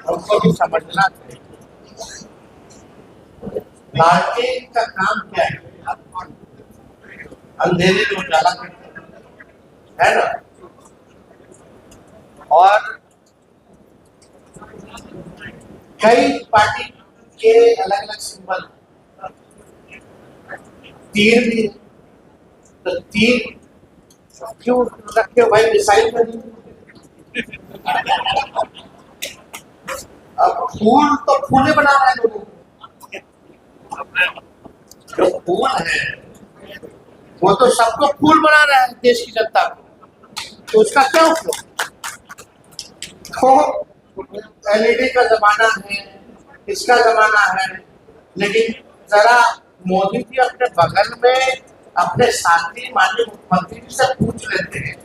हमको भी समझना चाहिए लालटेन का काम क्या है। अंधेरे में उजाला करना है ना। और कई पार्टी के अलग अलग सिंबल, तीर भी है, तो तीर क्यों रखे हो भाई, मिसाइल बनी। अब फूल तो फूले बना रहे हैं लोगों को, जो फूल है वो तो सबको फूल बना रहा है देश की जनता को, तो उसका क्या उपयोग। तो एलईडी का जमाना है, इसका जमाना है, लेकिन जरा मोदी जी अपने बगल में अपने साथी माननीय मुख्यमंत्री जी से पूछ लेते हैं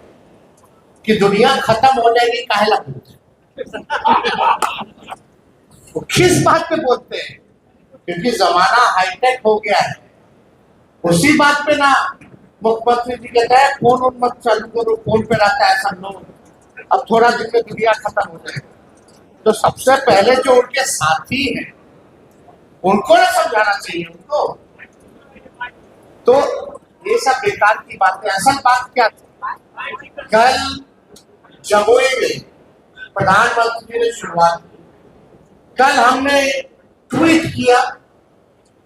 कि दुनिया खत्म हो जाएगी, काहे ला पूछे। वो किस बात पे बोलते हैं, क्योंकि जमाना हाईटेक हो गया है। उसी बात पे ना मुख्यमंत्री जी कहते हैं फोन उन मत चालू करो, फोन पे रहता है सब लोग, अब थोड़ा दिन में दुनिया खत्म हो जाएगी। तो सबसे पहले जो उनके साथी हैं उनको ना समझाना चाहिए उनको। तो ये सब बेकार की बातें। असल बात क्या थी, कल जमुई में प्रधानमंत्री ने शुरुआत की। कल हमने ट्वीट किया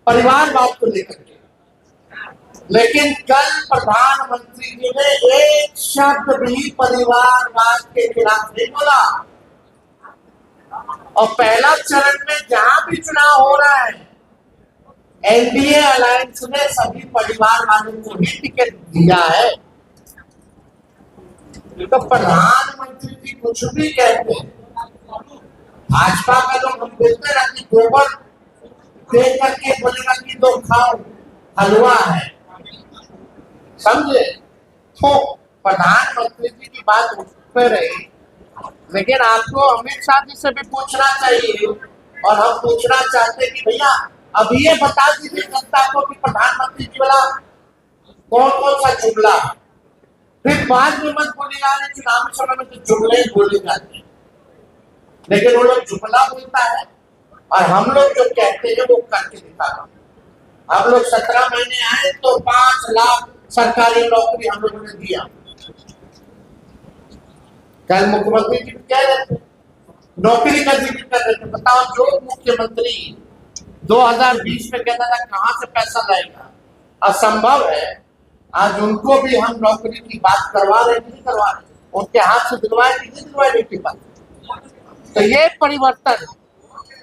परिवारवाद को लेकर के, लेकिन कल प्रधानमंत्री जी ने एक शब्द भी परिवारवाद के खिलाफ नहीं बोला। और पहला चरण में जहां भी चुनाव हो रहा है, एनडीए अलायंस ने सभी परिवार वालों को ही टिकट दिया है। तो प्रधानमंत्री जी कुछ भी कहते हैं, भाजपा का लोग हम बोलते ना कि गोबर दे करके बोलेगा कि दो खाओ हलवा है, समझे। तो प्रधानमंत्री जी की बात उस पर रही, लेकिन आपको अमित शाह जी से भी पूछना चाहिए। और हम पूछना चाहते हैं कि भैया अभी ये बता दीजिए जनता को कि प्रधानमंत्री जी वाला कौन कौन सा जुमला, फिर बाद में मत बोलेगा चुनावी समय में तो जुमले बोले जाते हैं, लेकिन वो लोग जुमला बोलता है और हम लोग जो कहते हैं वो करके दिखाना। हम लोग 17 महीने आए तो 5 लाख सरकारी नौकरी हम लोगों ने दिया। कल मुख्यमंत्री जी कह रहे थे नौकरी का जिक्र कर रहे थे। बताओ, जो मुख्यमंत्री 2020 में कहता था कहां से पैसा लाएगा, असंभव है। आज उनको भी हम नौकरी की बात करवा रहे नहीं करवा रहे, उनके हाथ से दिलवाए नहीं दिलवाए की बात। तो ये परिवर्तन,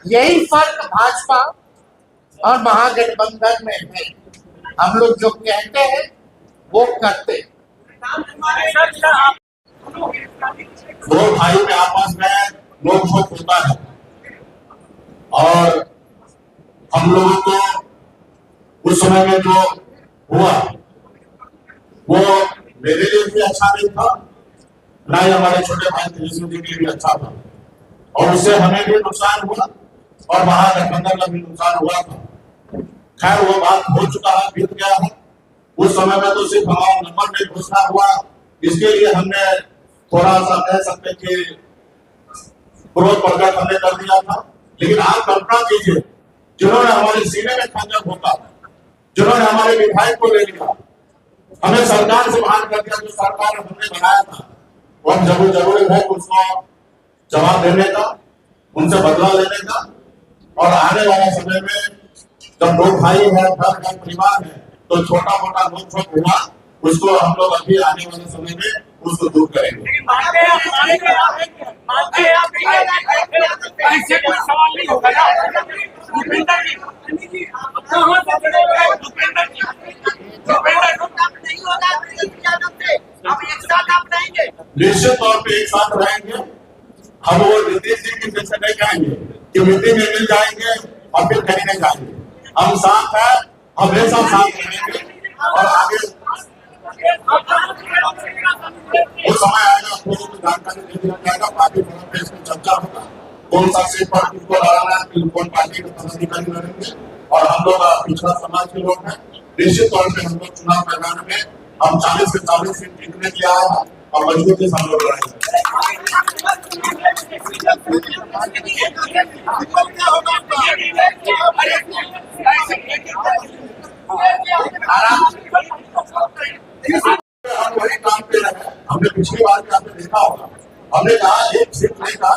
यही फर्क भाजपा और महागठबंधन में है। हम लोग जो कहते हैं वो करते। दो भाई के आपस में नोक झोंक होता है और हम लोगों को उस समय में जो हुआ वो मेरे लिए भी अच्छा नहीं था, ना ही हमारे छोटे भाई तेजस्वी जी के लिए अच्छा था। और उससे हमें भी नुकसान हुआ और महागठबंधन का भी नुकसान हुआ था। खैर वो बात हो चुका है, बीत गया है। उस समय में तो सिर्फ हमारा नंबर नहीं घोषणा हुआ, इसके लिए हमने थोड़ा सा कह सकते कि क्रोध प्रकट हमने कर दिया था। लेकिन आप कल्पना कीजिए, जिन्होंने हमारे सीने में खंजर भोंका, जिन्होंने हमारे विधायक को ले लिया, हमें सरकार से बाहर कर दिया, जो सरकार हमने बनाया था, वो हम जरूरी है उसको जवाब देने का, उनसे बदला लेने का। और आने वाले समय में जब दो भाई है, घर है, परिवार है, तो छोटा मोटा नोक झोंक हुआ, उसको हम लोग अभी आने वाले समय में उसको दूर करेंगे। ऐसे कोई सवाल नहीं होगा ना भूपेंद्र जी, अब एक साथ आप रहेंगे, निश्चित तौर पे एक साथ रहेंगे। हम वो नीतीश जी की जैसे नहीं कहेंगे कि मीटिंग में मिल जाएंगे और फिर कहीं नहीं जाएंगे। हम साथ हैं, हमेशा साथ रहेंगे और आगे वो समय आएगा, आपको जानकारी दे दिया जाएगा। पार्टी में इसमें चर्चा होगा, कौन सा सीट पर किसको लड़ाना है, कौन पार्टी के पदाधिकारी लड़ेंगे। और हम लोग पिछड़ा समाज के लोग हैं, निश्चित तौर पर हम लोग चुनाव मैदान में हम 40 से 40 सीट जीतने की आए हैं और मजबूती से हम लोग लड़ाई हम वही काम पे रहे। हमने पिछली बार भी आपने देखा होगा, हमने कहा एक सीट लेकर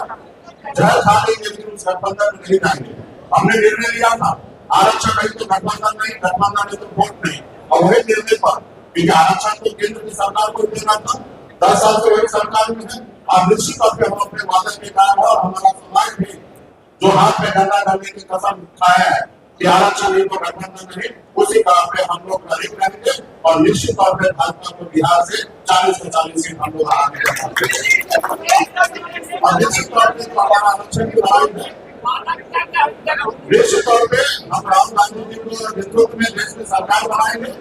जहर खा लेंगे लेकिन उस गठबंधन में नहीं जाएंगे। हमने निर्णय लिया था आरक्षण नहीं तो गठबंधन नहीं, गठबंधन नहीं तो वोट नहीं, और वही निर्णय पर क्योंकि आरक्षण तो केंद्र की सरकार को देना था, 10 साल से वही सरकार में है। और निश्चित तौर पर हम अपने वादे के कारण और हमारा समाज भी जो हाथ में डंडा डालने की कसम खाया है कि आरक्षण नहीं तो गठबंधन नहीं, उसी काम पे हम लोग लड़े रहेंगे और निश्चित तौर पर भाजपा को बिहार से 40 से 40 सीट हम लोग हार और निश्चित तौर पर हमारा आरक्षण की लड़ाई है। निश्चित तौर पे हम राहुल गांधी जी के नेतृत्व में देश में सरकार बनाएंगे,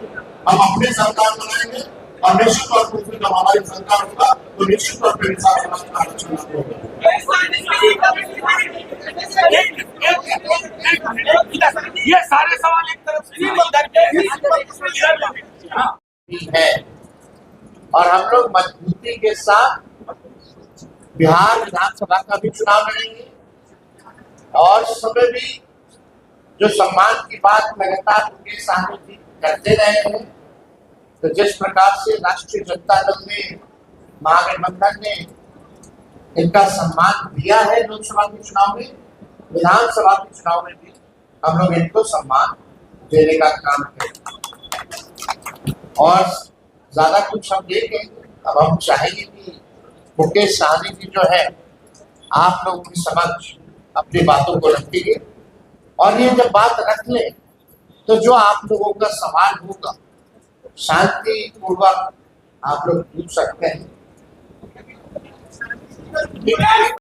हम अपनी सरकार बनाएंगे और निश्चित तौर पर जब हमारी सरकार होगा तो निश्चित तौर पर इंसान समाज का आरक्षण लागू होगा। ये सारे सवाल एक तरफ से है और हम लोग मजबूती के साथ बिहार विधानसभा का भी चुनाव लड़ेंगे और उस समय भी जो सम्मान की बात लगातार उनके सामने भी करते रहे हैं। तो जिस प्रकार से राष्ट्रीय जनता दल ने, महागठबंधन ने इनका सम्मान दिया है लोकसभा के चुनाव में, विधानसभा के चुनाव में भी हम लोग इनको सम्मान देने का काम करेंगे और ज्यादा कुछ हम देखेंगे। अब हम चाहेंगे कि मुकेश सहनी जी जो है आप लोग उनके समक्ष अपनी बातों को रखेंगे और ये जब बात रख ले तो जो आप लोगों का सवाल होगा शांति पूर्वक आप लोग पूछ सकते हैं।